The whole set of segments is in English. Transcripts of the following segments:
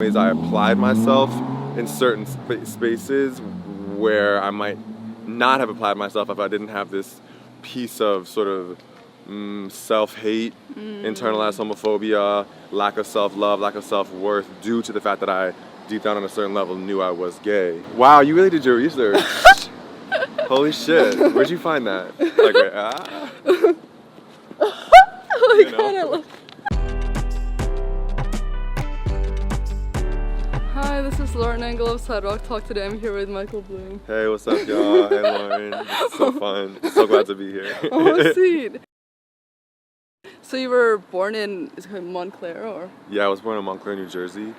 ways I applied myself in certain spaces where I might not have applied myself if I didn't have this piece of sort of self-hate, internalized homophobia, lack of self-love, lack of self-worth due to the fact that I, deep down on a certain level, knew I was gay. Wow, you really did your research. Holy shit, where'd you find that? Like, Oh my god, I love. Hi, this is Lauren Engel of Sidewalk. Talk today. I'm here with Michael Bloom. Hey, what's up, y'all? Hey, Lauren. It's so fun. So glad to be here. Oh, sweet. So you were born in, is it Montclair or? Yeah, I was born in Montclair, New Jersey.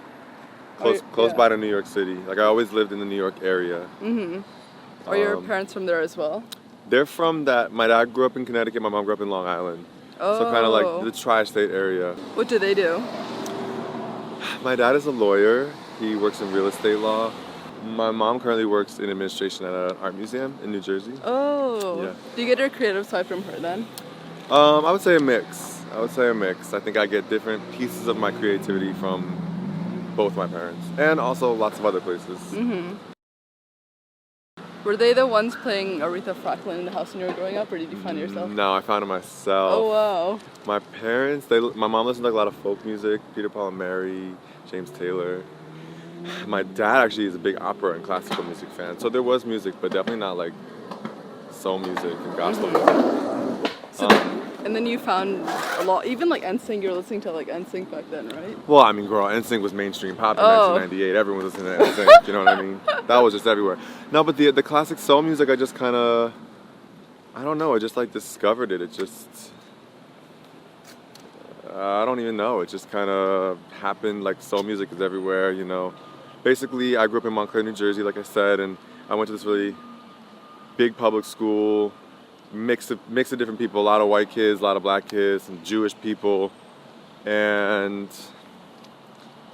Close by to New York City. Like, I always lived in the New York area. Mm-hmm. Are your parents from there as well? They're from that. My dad grew up in Connecticut. My mom grew up in Long Island. Oh. So kind of like the tri-state area. What do they do? My dad is a lawyer. He works in real estate law. My mom currently works in administration at an art museum in New Jersey. Oh. Yeah. Do you get your creative side from her then? I would say a mix. I think I get different pieces of my creativity from both my parents and also lots of other places. Mm-hmm. Were they the ones playing Aretha Franklin in the house when you were growing up, or did you find it yourself? No, I found it myself. Oh wow. My parents, my mom listened to like a lot of folk music, Peter, Paul and Mary, James Taylor. My dad actually is a big opera and classical music fan, so there was music, but definitely not like soul music and gospel music. So and then you found a lot, even like NSYNC, you were listening to like NSYNC back then, right? Well, I mean, girl, NSYNC was mainstream pop in 1998. Everyone was listening to NSYNC, you know what I mean? That was just everywhere. No, but the classic soul music, I just kind of, I don't know, I just like discovered it. It just, I don't even know. It just kind of happened. Like, soul music is everywhere, you know. Basically, I grew up in Montclair, New Jersey, like I said, and I went to this really big public school, mix of different people, a lot of white kids, a lot of black kids, some Jewish people, and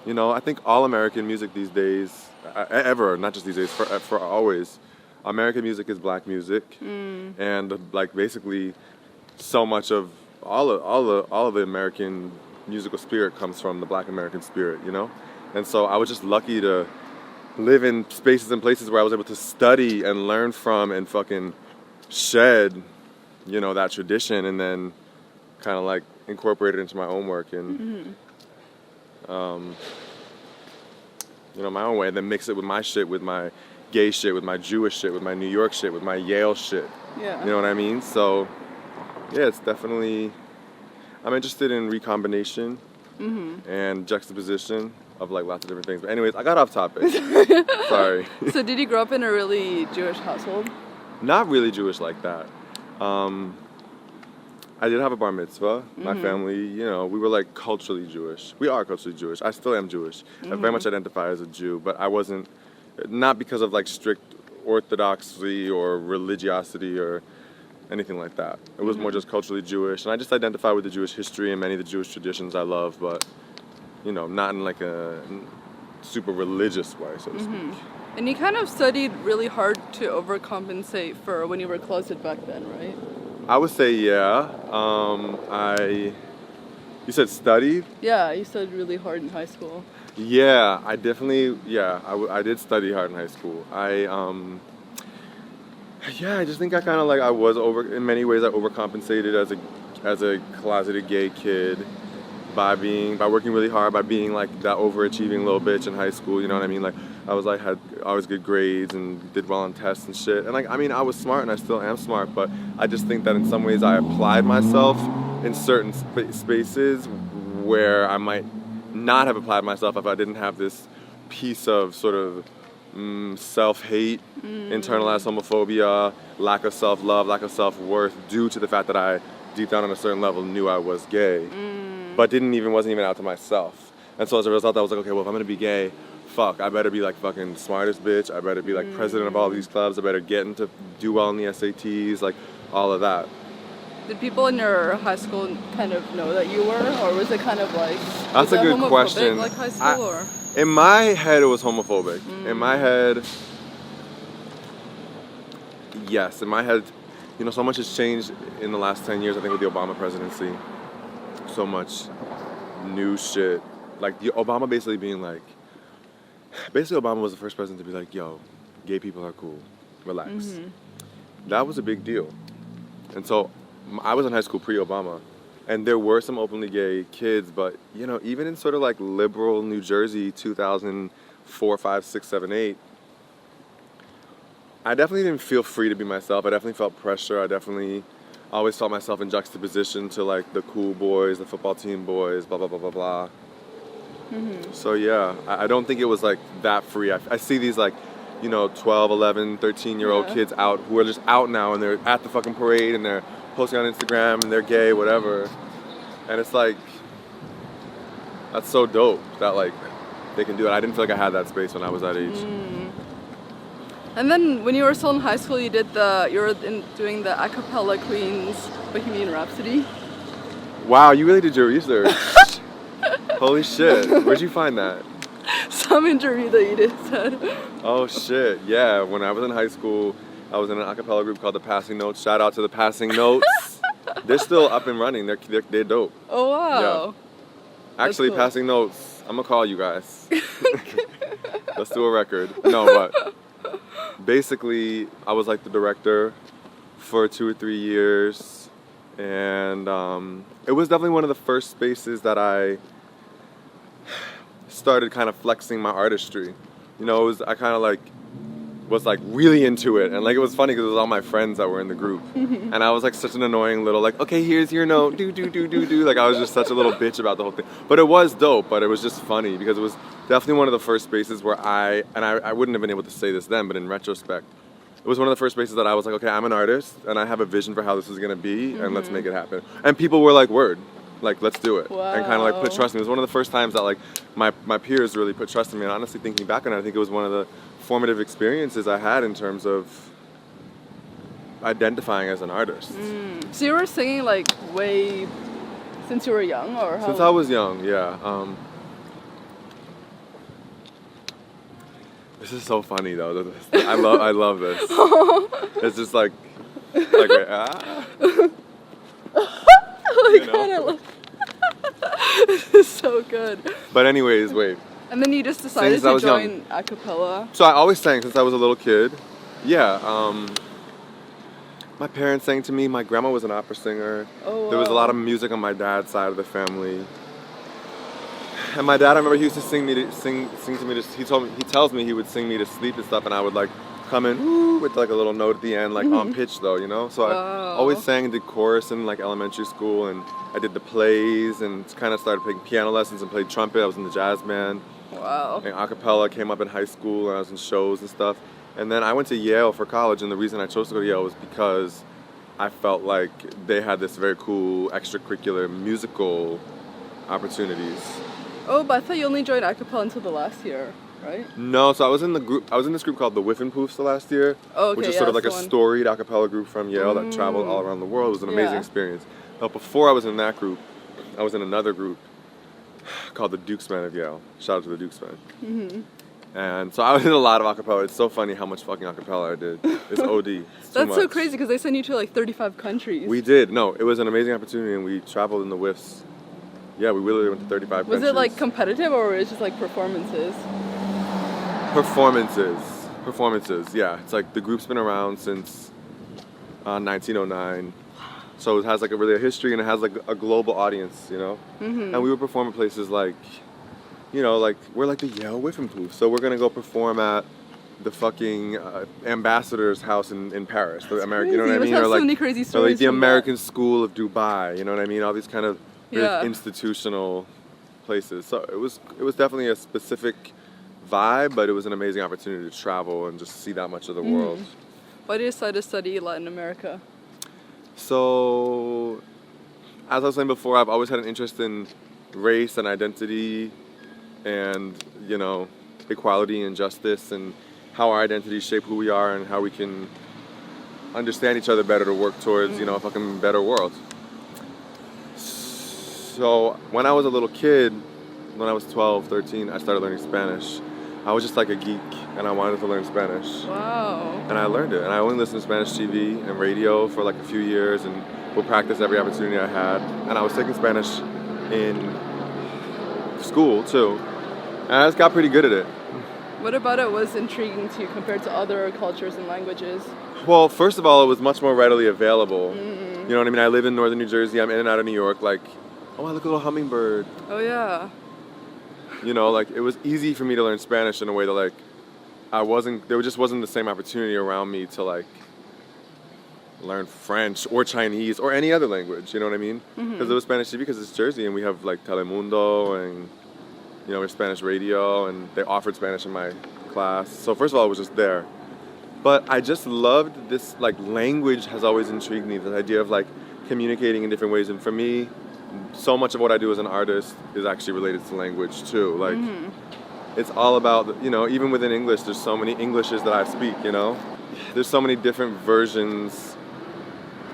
you know, I think all American music these days, ever, not just these days, for always, American music is black music, and like basically, so much of all of the American musical spirit comes from the Black American spirit, you know, and so I was just lucky to live in spaces and places where I was able to study and learn from and fucking shed, you know, that tradition and then kind of like incorporate it into my own work and you know, my own way, and then mix it with my shit, with my gay shit, with my Jewish shit, with my New York shit, with my Yale shit. Yeah. You know what I mean? So yeah, it's definitely, I'm interested in recombination and juxtaposition of like lots of different things. But anyways, I got off topic. Sorry. So did you grow up in a really Jewish household? Not really Jewish like that. I did have a bar mitzvah. My family, you know, we were like culturally Jewish. We are culturally Jewish. I still am Jewish. I very much identify as a Jew, but I wasn't, not because of like strict orthodoxy or religiosity or anything like that. It was more just culturally Jewish, and I just identify with the Jewish history and many of the Jewish traditions I love, but, you know, not in like a super religious way, so to speak. And you kind of studied really hard to overcompensate for when you were closeted back then, right? I would say, yeah. You said studied? Yeah, you studied really hard in high school. Yeah, I definitely, I did study hard in high school. I just think I kind of like, in many ways I overcompensated as a closeted gay kid by working really hard, by being like that overachieving little bitch in high school, you know what I mean? Like, had always good grades and did well on tests and shit. And like, I mean, I was smart and I still am smart, but I just think that in some ways I applied myself in certain spaces where I might not have applied myself if I didn't have this piece of sort of self-hate, internalized homophobia, lack of self-love, lack of self-worth due to the fact that I, deep down on a certain level, knew I was gay, but wasn't even out to myself. And so as a result, I was like, okay, well, if I'm gonna be gay, fuck, I better be like fucking smartest bitch. I better be like president of all these clubs. I better do well in the SATs, like all of that. Did people in your high school kind of know that you were, or was it kind of like? That's a good question. Like high school, or? In my head, it was homophobic. In my head, yes. In my head, you know, so much has changed in the last 10 years. I think with the Obama presidency, so much new shit. Like the Obama basically being like, basically Obama was the first president to be like, yo, gay people are cool, relax. That was a big deal. And so I was in high school pre-Obama, and there were some openly gay kids, but you know, even in sort of like liberal New Jersey, 2004, 5, 6, 7, 8, I definitely didn't feel free to be myself. I definitely felt pressure. I definitely always felt myself in juxtaposition to like the cool boys, the football team boys, blah, blah, blah, blah, blah. So yeah, I don't think it was like that free. I see these like, you know, 12, 11, 13-year-old kids out who are just out now, and they're at the fucking parade and they're posting on Instagram and they're gay, whatever. And it's like, that's so dope that like they can do it. I didn't feel like I had that space when I was that age. And then when you were still in high school, you were doing the a cappella Queen's Bohemian Rhapsody. Wow, you really did your research. Holy shit, where'd you find that? Some interview that you did said. Oh shit, yeah, when I was in high school, I was in an a cappella group called the Passing Notes. Shout out to the Passing Notes. They're still up and running, they're dope. Oh wow. Yeah. Actually, cool. Passing Notes, I'm gonna call you guys. Let's do a record. No, but basically, I was like the director for 2 or 3 years, and it was definitely one of the first spaces that I started kind of flexing my artistry. You know, I kind of like was like really into it, and like it was funny because it was all my friends that were in the group, and I was like such an annoying little like, okay, here's your note, do, like I was just such a little bitch about the whole thing. But it was dope, but it was just funny because it was definitely one of the first spaces where I wouldn't have been able to say this then, but in retrospect, it was one of the first spaces that I was like, okay, I'm an artist, and I have a vision for how this is gonna be, and let's make it happen. And people were like, word, like let's do it, and kind of like put trust in me. It was one of the first times that like my peers really put trust in me, and honestly, thinking back on it, I think it was one of the formative experiences I had in terms of identifying as an artist. So you were singing like way since you were young, or how? Since I was young, yeah. This is so funny though. I love this. It's just like Oh my god, I love this is so good. But anyways, wait. And then you just decided to join young. a cappella. So I always sang since I was a little kid. Yeah. My parents sang to me. My grandma was an opera singer. Oh, wow. There was a lot of music on my dad's side of the family. And my dad, I remember he used to sing to me. He tells me he would sing me to sleep and stuff, and I would like come in woo, with like a little note at the end, like on pitch though, you know. So I always sang and did chorus in like elementary school, and I did the plays and kind of started taking piano lessons and played trumpet. I was in the jazz band. Wow. And a cappella came up in high school, and I was in shows and stuff. And then I went to Yale for college, and the reason I chose to go to Yale was because I felt like they had this very cool extracurricular musical opportunities. Oh, but I thought you only joined a cappella until the last year, right? No, so I was in this group called the Whiffin' Poofs the last year, which is sort of like a storied a cappella group from Yale that traveled all around the world. It was an amazing experience. But before I was in that group, I was in another group called the Dukesmen of Yale. Shout out to the Dukesmen. And so I did a lot of a cappella. It's so funny how much fucking a cappella I did. It's OD. It's That's so crazy because they send you to like 35 countries. We did. No, it was an amazing opportunity, and we traveled in the whiffs. Yeah, we really went to 35 countries. Was it like competitive, or was it just like performances? Performances, yeah. It's like the group's been around since 1909. So it has like a history, and it has like a global audience, you know? And we would perform at places like, you know, like we're like the Yale Whiffin' Poof. So we're gonna go perform at the fucking ambassador's house in Paris. The American, you know what I mean? Or like, so many crazy stories, or like the American School of Dubai, you know what I mean? All these kind of really institutional places. So it was definitely a specific vibe, but it was an amazing opportunity to travel and just see that much of the world. Why did you decide to study Latin America? So, as I was saying before, I've always had an interest in race and identity and, you know, equality and justice, and how our identities shape who we are and how we can understand each other better to work towards, you know, a fucking better world. So when I was a little kid, when I was 12, 13, I started learning Spanish. I was just like a geek, and I wanted to learn Spanish. Wow. And I learned it. And I only listened to Spanish TV and radio for like a few years, and would practice every opportunity I had. And I was taking Spanish in school too. And I just got pretty good at it. What about it was intriguing to you compared to other cultures and languages? Well, first of all, it was much more readily available. You know what I mean? I live in northern New Jersey. I'm in and out of New York. Like, oh, look, a little hummingbird. Oh, yeah. You know, like, it was easy for me to learn Spanish in a way that, like, there just wasn't the same opportunity around me to, like, learn French or Chinese or any other language, you know what I mean? Because it was Spanish TV, because it's Jersey, and we have, like, Telemundo, and, you know, we have Spanish radio, and they offered Spanish in my class. So first of all, it was just there. But I just loved this, like, language has always intrigued me, this idea of, like, communicating in different ways. And for me, so much of what I do as an artist is actually related to language, too. Like, it's all about, you know, even within English, there's so many Englishes that I speak, you know? There's so many different versions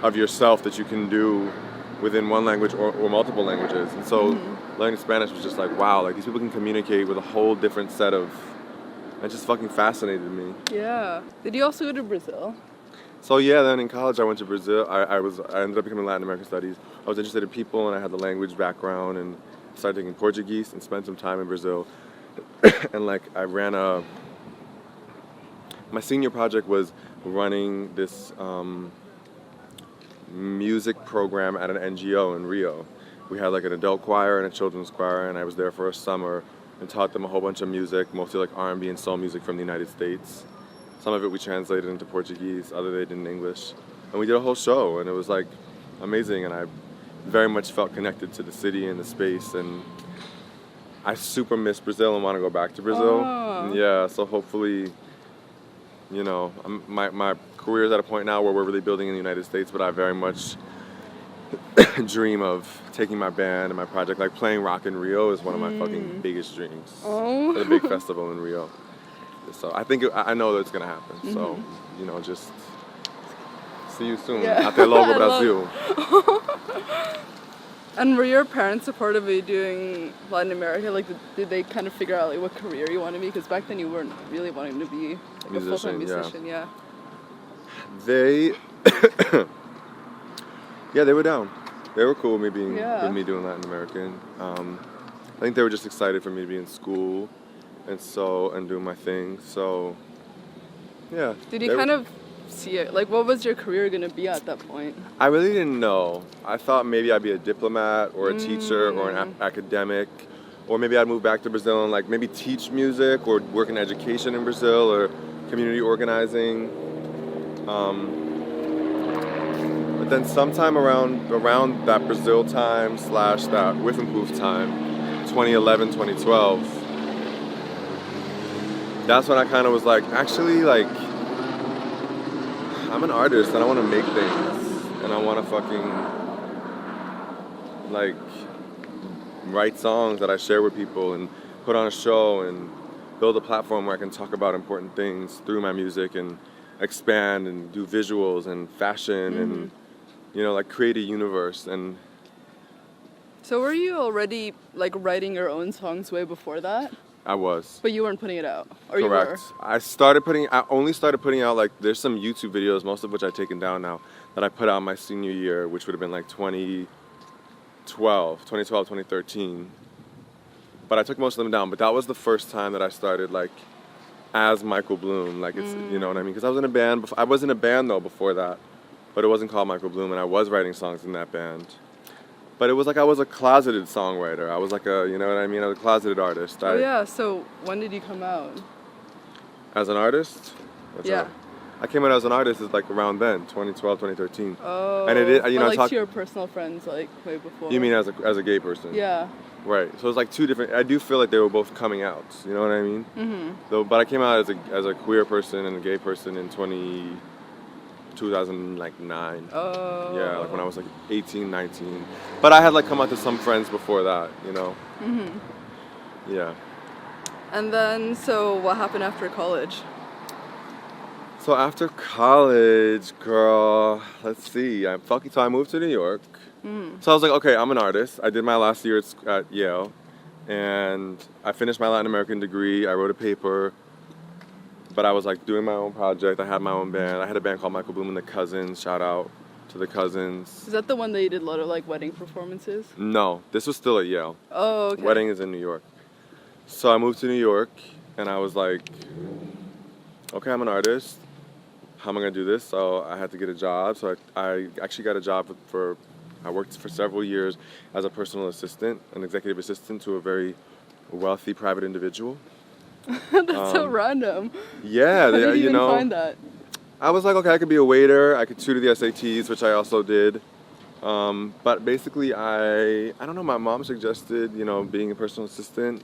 of yourself that you can do within one language or multiple languages. And so learning Spanish was just like, wow, like, these people can communicate with a whole different set of... It just fucking fascinated me. Yeah. Did you also go to Brazil? So yeah, then in college I went to Brazil. I ended up becoming Latin American Studies. I was interested in people, and I had the language background, and started taking Portuguese and spent some time in Brazil. And like, I ran my senior project was running this music program at an NGO in Rio. We had like an adult choir and a children's choir, and I was there for a summer and taught them a whole bunch of music, mostly like R&B and soul music from the United States. Some of it we translated into Portuguese, other they did in English. And we did a whole show, and it was like amazing, and I very much felt connected to the city and the space, and I super miss Brazil and want to go back to Brazil. Oh. Yeah, so hopefully, you know, my career is at a point now where we're really building in the United States, but I very much dream of taking my band and my project, like playing Rock in Rio is one of my fucking biggest dreams. Oh. At a big festival in Rio. So I know that it's gonna happen. So, you know, just see you soon. Yeah. Até logo, Brasil. And were your parents supportive of you doing Latin America? Like, did they kind of figure out like what career you wanted to be? Because back then you weren't really wanting to be like a full-time musician. Yeah. They, yeah, they were down. They were cool with me with me doing Latin American. I think they were just excited for me to be in school, and doing my thing. So, yeah. Did you kind of see it? Like, what was your career gonna be at that point? I really didn't know. I thought maybe I'd be a diplomat or a teacher or an academic, or maybe I'd move back to Brazil and like maybe teach music or work in education in Brazil or community organizing. But then sometime around that Brazil time / that Whiff and Poof time, 2011, 2012, that's when I kind of was like, actually, like, I'm an artist and I want to make things, and I want to fucking, like, write songs that I share with people and put on a show and build a platform where I can talk about important things through my music and expand and do visuals and fashion and, you know, like, create a universe. And so were you already like writing your own songs way before that? I was. But you weren't putting it out, or Correct. you were? I only started putting out, like, there's some YouTube videos, most of which I've taken down now, that I put out my senior year, which would have been like 2012, 2013. But I took most of them down. But that was the first time that I started, like, as Michael Bloom. Like, it's, you know what I mean? Because I was in a band. I was in a band, though, before that. But it wasn't called Michael Bloom, and I was writing songs in that band. But it was like I was a closeted songwriter. I was like you know what I mean? I was a closeted artist. Yeah, so when did you come out? As an artist? I came out as an artist like around then, 2012, 2013. Oh. And it is, you know, like to your personal friends, like way before. You mean as a gay person? Yeah. Right. So it's like two different. I do feel like they were both coming out. You know what I mean? So, but I came out as a queer person and a gay person in 2009. Oh. Yeah, like when I was like 18, 19. But I had like come out to some friends before that, you know. Yeah. And then, so what happened after college? So after college, girl, let's see. So I moved to New York. So I was like, okay, I'm an artist. I did my last year at Yale, and I finished my Latin American degree. I wrote a paper, but I was like doing my own project. I had my own band. I had a band called Michael Bloom and the Cousins. Shout out to the Cousins. Is that the one that you did a lot of like wedding performances? No, this was still at Yale. Oh, okay. Wedding is in New York. So I moved to New York, And I was like, okay, I'm an artist. How am I going to do this? So I had to get a job. So I actually got a job I worked for several years as a personal assistant, an executive assistant to a very wealthy private individual. That's so random. Yeah, How did you even know, find that? I was like, okay, I could be a waiter. I could tutor the SATs, which I also did. But basically, I don't know. My mom suggested, being a personal assistant,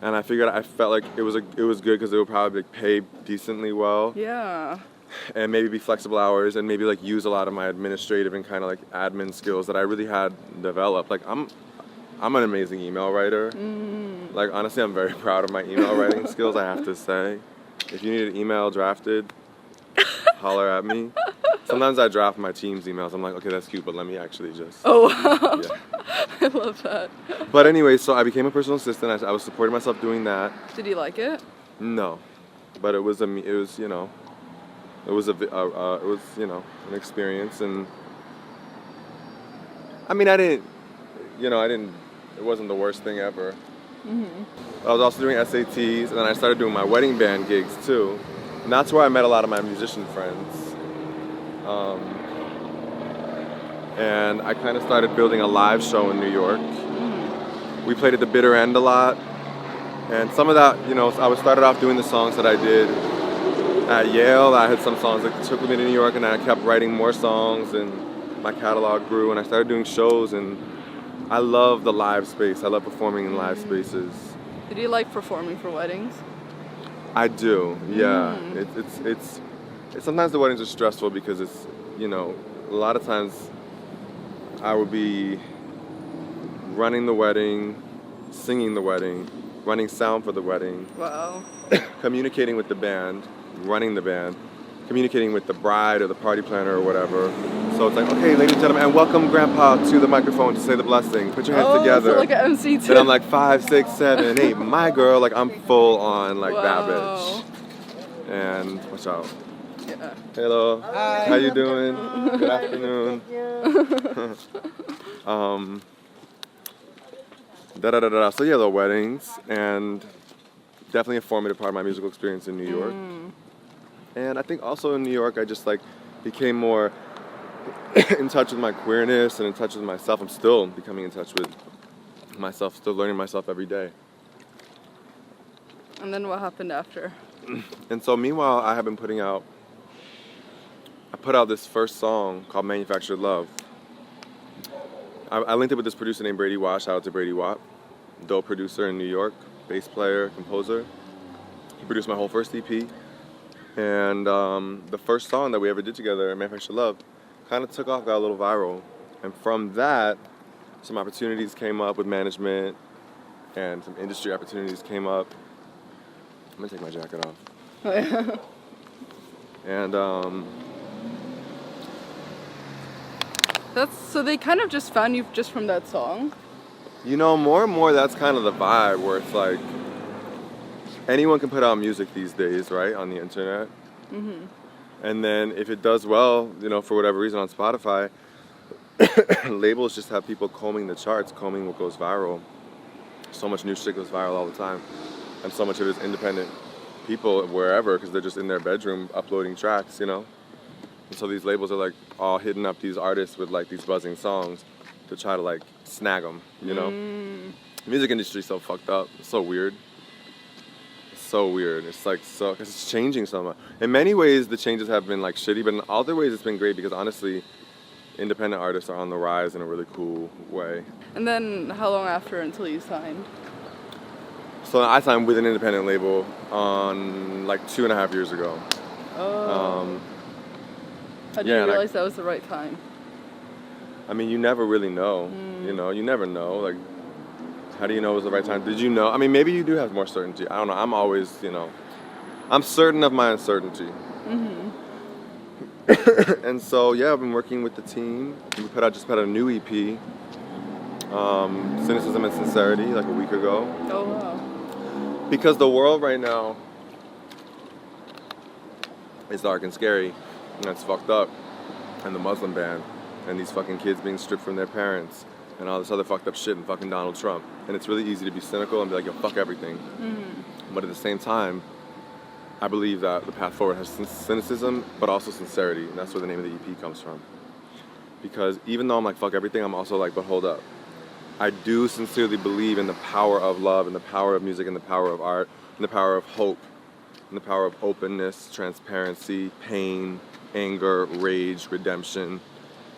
and I felt like it was good because it would probably pay decently well. Yeah. And maybe be flexible hours, and maybe like use a lot of my administrative and kind of like admin skills that I really had developed. Like I'm an amazing email writer. Like honestly, I'm very proud of my email writing skills. I have to say, if you need an email drafted, holler at me. Sometimes I draft my team's emails. I'm like, okay, that's cute, but let me actually just. Oh wow. Yeah. I love that. But anyway, so I became a personal assistant. I was supporting myself doing that. Did you like it? No, but it was an experience, and I mean, it wasn't the worst thing ever. I was also doing SATs, and then I started doing my wedding band gigs too. And that's where I met a lot of my musician friends. And I kind of started building a live show in New York. We played at the bitter end a lot. And some of that, I started off doing the songs that I did at Yale. I had some songs that took me to New York, and I kept writing more songs, and my catalog grew, and I started doing shows, and I love the live space. I love performing in live spaces. Did you like performing for weddings? I do, yeah. It's sometimes the weddings are stressful because it's, a lot of times I would be running the wedding, singing the wedding, running sound for the wedding. Wow. Communicating with the band, running the band, communicating with the bride or the party planner or whatever. So it's like, okay, ladies and gentlemen, and welcome Grandpa to the microphone to say the blessing. Put your hands together. So like an MC too. And I'm like 5, 6, 7, 8. My girl, like I'm full on like that bitch. And watch out. Yeah. Hello. Hi. How you doing? Good afternoon. So yeah, the weddings, and definitely a formative part of my musical experience in New York. And I think also in New York, I just like became more in touch with my queerness and in touch with myself. I'm still becoming in touch with myself, still learning myself every day. And then what happened after? And so meanwhile, I put out this first song called Manufactured Love. I linked it with this producer named Brady Watt. Shout out to Brady Watt, dope producer in New York, bass player, composer. He produced my whole first EP. And the first song that we ever did together, Manufactured Love, kind of took off, got a little viral. And from that, some opportunities came up with management, and some industry opportunities came up. I'm gonna take my jacket off. Oh, yeah. And so they kind of just found you just from that song? More and more that's kind of the vibe, where it's like anyone can put out music these days, right, on the internet. And then if it does well, for whatever reason on Spotify, labels just have people combing the charts, combing what goes viral. So much new shit goes viral all the time. And so much of it is independent people wherever, because they're just in their bedroom uploading tracks, And so these labels are like all hitting up these artists with like these buzzing songs to try to like snag them, The music industry is so fucked up. It's so weird. So weird. It's like because it's changing so much. In many ways, the changes have been like shitty, but in other ways, it's been great because honestly, independent artists are on the rise in a really cool way. And then how long after until you signed? So I signed with an independent label on like 2.5 years ago. Oh. How did you realize that was the right time? I mean, you never really know. You never know. Like, how do you know it was the right time? Did you know? I mean, maybe you do have more certainty. I don't know. I'm always, I'm certain of my uncertainty. And so, yeah, I've been working with the team. We just put out a new EP, Cynicism and Sincerity, like a week ago. Oh, wow. Because the world right now is dark and scary, and that's fucked up. And the Muslim ban, and these fucking kids being stripped from their parents, and all this other fucked up shit, and fucking Donald Trump. And it's really easy to be cynical and be like, yo, fuck everything. But at the same time, I believe that the path forward has cynicism, but also sincerity, and that's where the name of the EP comes from. Because even though I'm like, fuck everything, I'm also like, but hold up. I do sincerely believe in the power of love, and the power of music, and the power of art, and the power of hope, and the power of openness, transparency, pain, anger, rage, redemption.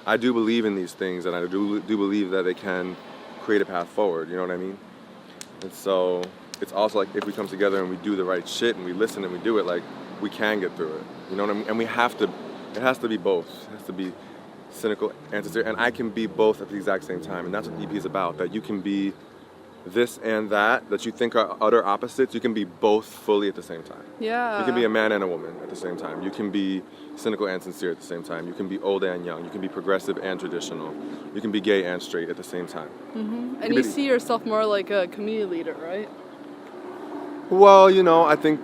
I do believe in these things, and I do believe that they can create a path forward, you know what I mean? And so it's also like, if we come together and we do the right shit and we listen and we do it, like, we can get through it, you know what I mean? And we have to, it has to be both. It has to be cynical and sincere, and I can be both at the exact same time, and that's what EP is about, that you can be this and that you think are utter opposites, you can be both fully at the same time. Yeah. You can be a man and a woman at the same time. You can be cynical and sincere at the same time. You can be old and young. You can be progressive and traditional. You can be gay and straight at the same time. Mm-hmm. And you see yourself more like a community leader, right? Well, I think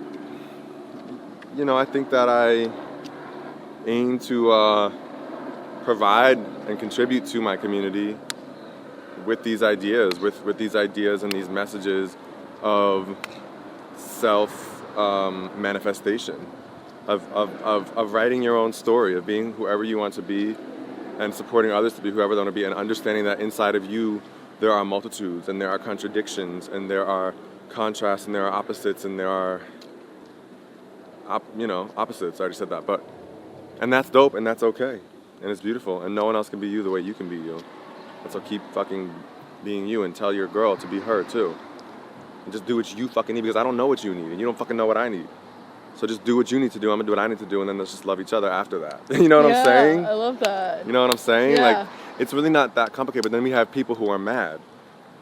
that I aim to provide and contribute to my community with these ideas, with these ideas and these messages of self-manifestation, of writing your own story, of being whoever you want to be, and supporting others to be whoever they want to be, and understanding that inside of you there are multitudes, and there are contradictions, and there are contrasts, and there are opposites, and there are opposites. I already said that, and that's dope, and that's okay, and it's beautiful, and no one else can be you the way you can be you. And so keep fucking being you, and tell your girl to be her too. And just do what you fucking need, because I don't know what you need, and you don't fucking know what I need. So just do what you need to do, I'm gonna do what I need to do, and then let's just love each other after that. You know what I'm saying? I love that. You know what I'm saying? Yeah. Like, it's really not that complicated, but then we have people who are mad.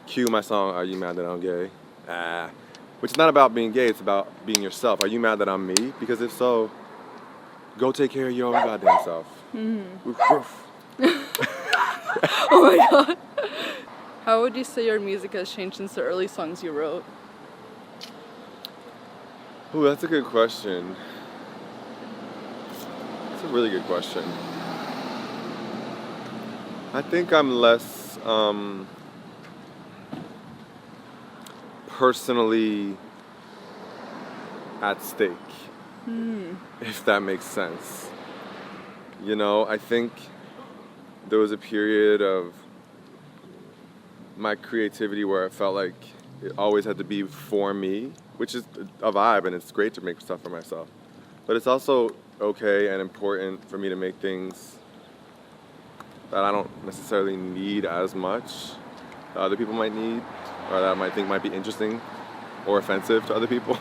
Cue my song, Are You Mad That I'm Gay? Which is not about being gay, it's about being yourself. Are you mad that I'm me? Because if so, go take care of your own goddamn self. Mm-hmm. Woof, woof. Oh my god. How would you say your music has changed since the early songs you wrote? Ooh, that's a good question. That's a really good question. I think I'm less personally at stake, if that makes sense. I think there was a period of my creativity where I felt like it always had to be for me, which is a vibe, and it's great to make stuff for myself. But it's also okay and important for me to make things that I don't necessarily need as much that other people might need, or that I might think might be interesting or offensive to other people.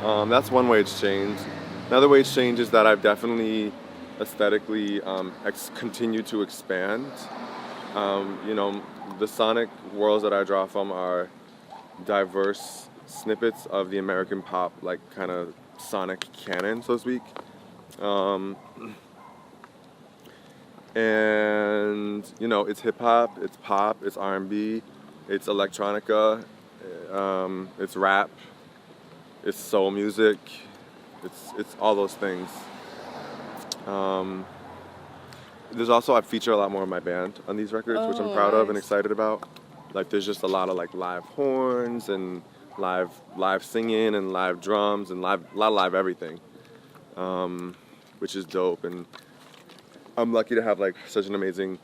That's one way it's changed. Another way it's changed is that I've definitely aesthetically continued to expand. The sonic worlds that I draw from are diverse snippets of the American pop, like, kind of sonic canon, so to speak. And it's hip hop, it's pop, it's R&B, it's electronica, it's rap, it's soul music, it's all those things. There's also, I feature a lot more of my band on these records, which I'm proud of and excited about. Like, there's just a lot of like live horns and live singing and live drums and a lot of live everything, which is dope. And I'm lucky to have like such an amazing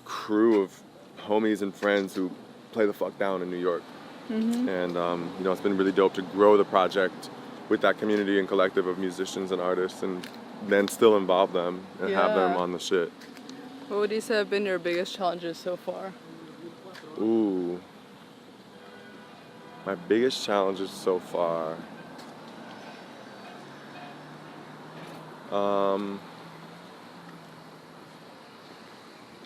crew of homies and friends who play the fuck down in New York. And it's been really dope to grow the project with that community and collective of musicians and artists, and then still involve them and have them on the shit. What would you say have been your biggest challenges so far? Ooh. My biggest challenges so far. Am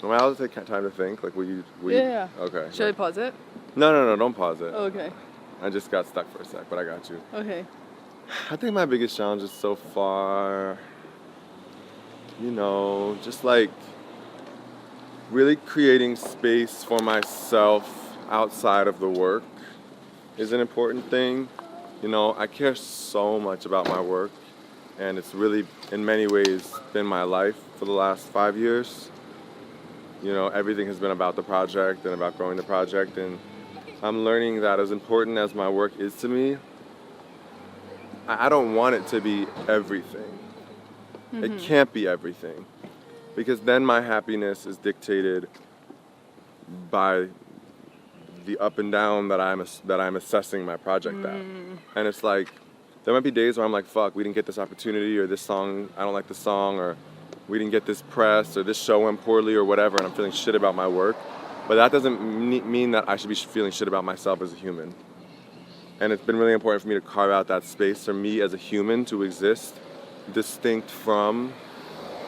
I allowed to take time to think? Like, will you? Yeah. Okay. Should I pause it? No, don't pause it. Oh, okay. I just got stuck for a sec, but I got you. Okay. I think my biggest challenges so far, just like really creating space for myself outside of the work is an important thing. I care so much about my work, and it's really, in many ways, been my life for the last 5 years. Everything has been about the project and about growing the project, and I'm learning that as important as my work is to me, I don't want it to be everything. It can't be everything. Because then my happiness is dictated by the up and down that I'm assessing my project at. And it's like, there might be days where I'm like, fuck, we didn't get this opportunity, or this song, I don't like the song, or we didn't get this press, or this show went poorly, or whatever, and I'm feeling shit about my work. But that doesn't mean that I should be feeling shit about myself as a human. And it's been really important for me to carve out that space for me as a human to exist distinct from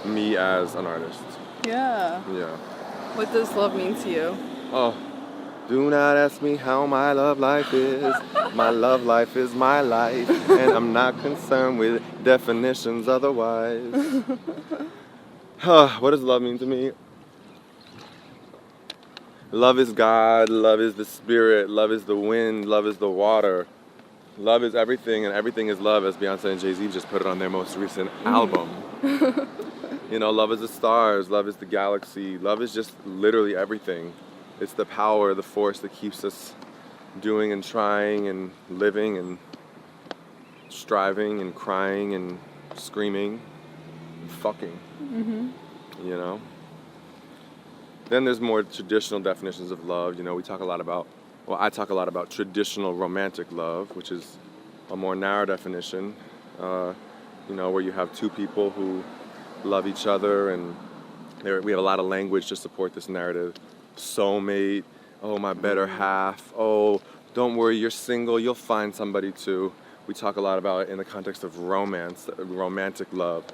me as an artist. Yeah. Yeah. What does love mean to you? Oh, do not ask me how my love life is. My love life is my life, and I'm not concerned with definitions otherwise. What does love mean to me? Love is God, love is the spirit, love is the wind, love is the water. Love is everything, and everything is love, as Beyonce and Jay-Z just put it on their most recent album. You know, love is the stars, love is the galaxy, love is just literally everything. It's the power, the force that keeps us doing and trying and living and striving and crying and screaming and fucking. You know? Then there's more traditional definitions of love. You know, I talk a lot about traditional romantic love, which is a more narrow definition, you know, where you have two people who love each other, and we have a lot of language to support this narrative. Soulmate, oh, my better half, oh, don't worry, you're single, you'll find somebody too. We talk a lot about it in the context of romance, romantic love.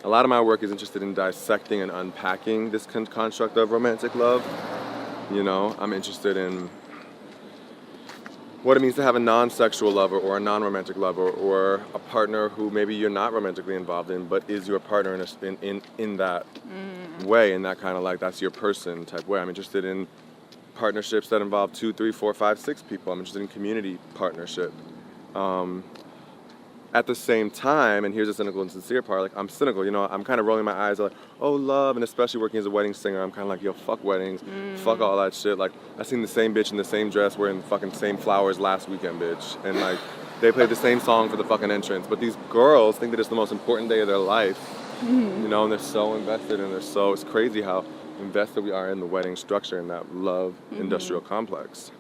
A lot of my work is interested in dissecting and unpacking this construct of romantic love. You know, I'm interested in what it means to have a non-sexual lover or a non-romantic lover, or a partner who maybe you're not romantically involved in, but is your partner in that way, in that kind of like that's your person type way. I'm interested in partnerships that involve 2, 3, 4, 5, 6 people. I'm interested in community partnership. At the same time, and here's the cynical and sincere part, like I'm cynical, you know, I'm kind of rolling my eyes like, oh, love, and especially working as a wedding singer, I'm kind of like, yo, fuck weddings, fuck all that shit. Like, I seen the same bitch in the same dress wearing the fucking same flowers last weekend, bitch. And like, they played the same song for the fucking entrance. But these girls think that it's the most important day of their life, you know, and they're so invested, and it's crazy how invested we are in the wedding structure and that love industrial complex.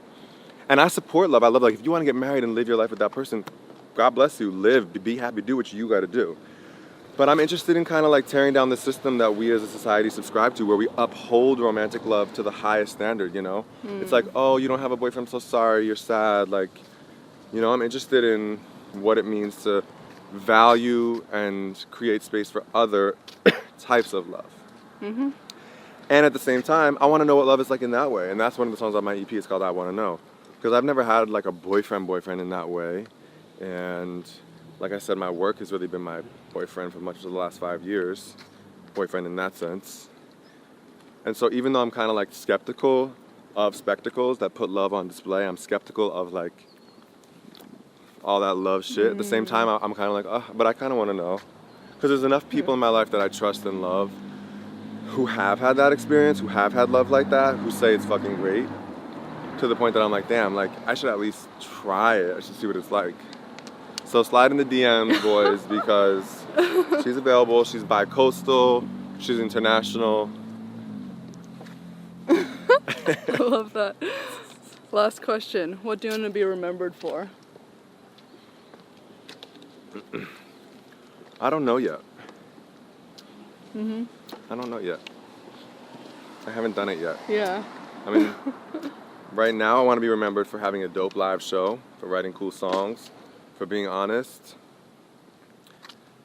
And I support love. I love, like, if you want to get married and live your life with that person, God bless you, live, be happy, do what you gotta do. But I'm interested in kind of like tearing down the system that we as a society subscribe to, where we uphold romantic love to the highest standard, you know? It's like, oh, you don't have a boyfriend, I'm so sorry, you're sad. Like, you know, I'm interested in what it means to value and create space for other types of love. And at the same time, I wanna know what love is like in that way. And that's one of the songs on my EP, it's called I Wanna Know. Because I've never had like a boyfriend in that way. And like I said, my work has really been my boyfriend for much of the last 5 years. Boyfriend in that sense. And so even though I'm kind of like skeptical of spectacles that put love on display, I'm skeptical of like all that love shit. At the same time, I'm kind of like, oh, but I kind of want to know. Because there's enough people in my life that I trust and love who have had that experience, who have had love like that, who say it's fucking great. To the point that I'm like, damn, like I should at least try it. I should see what it's like. So slide in the DMs, boys, because she's available, she's bi-coastal, she's international. I love that. Last question. What do you want to be remembered for? I don't know yet. I don't know yet. I haven't done it yet. Yeah. I mean, right now I want to be remembered for having a dope live show, for writing cool songs, for being honest,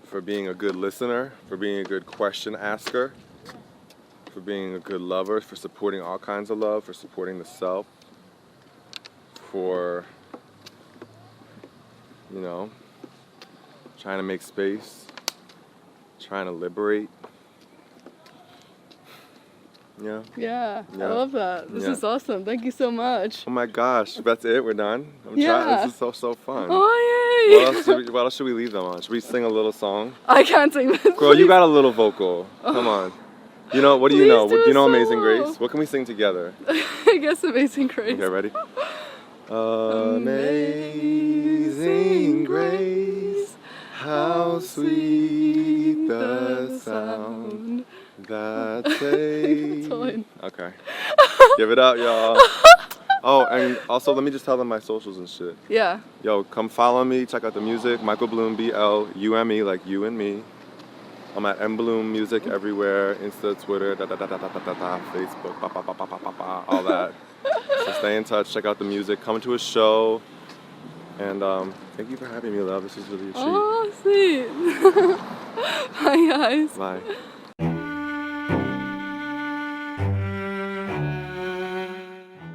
for being a good listener, for being a good question asker, for being a good lover, for supporting all kinds of love, for supporting the self, for, you know, trying to make space, trying to liberate. Yeah. I love that. This is awesome. Thank you so much. Oh my gosh, that's it? We're done? This is so fun. Oh, yay! What else should we leave them on? Should we sing a little song? I can't sing this. Girl, you got a little vocal. Come on. You know, what do you know? Do you know Amazing Grace? What can we sing together? I guess Amazing Grace. Okay, ready? Amazing Grace, sweet the sound that saves. Okay. Give it up, y'all. Oh, and also let me just tell them my socials and shit. Yeah. Yo, come follow me, check out the music. Michael Blume, BLUME, like you and me. I'm at mbloom music everywhere, Insta, Twitter, Facebook, all that. So stay in touch, check out the music, come to a show. And thank you for having me, love. This was really a treat. Oh, sweet. Bye, guys. Bye.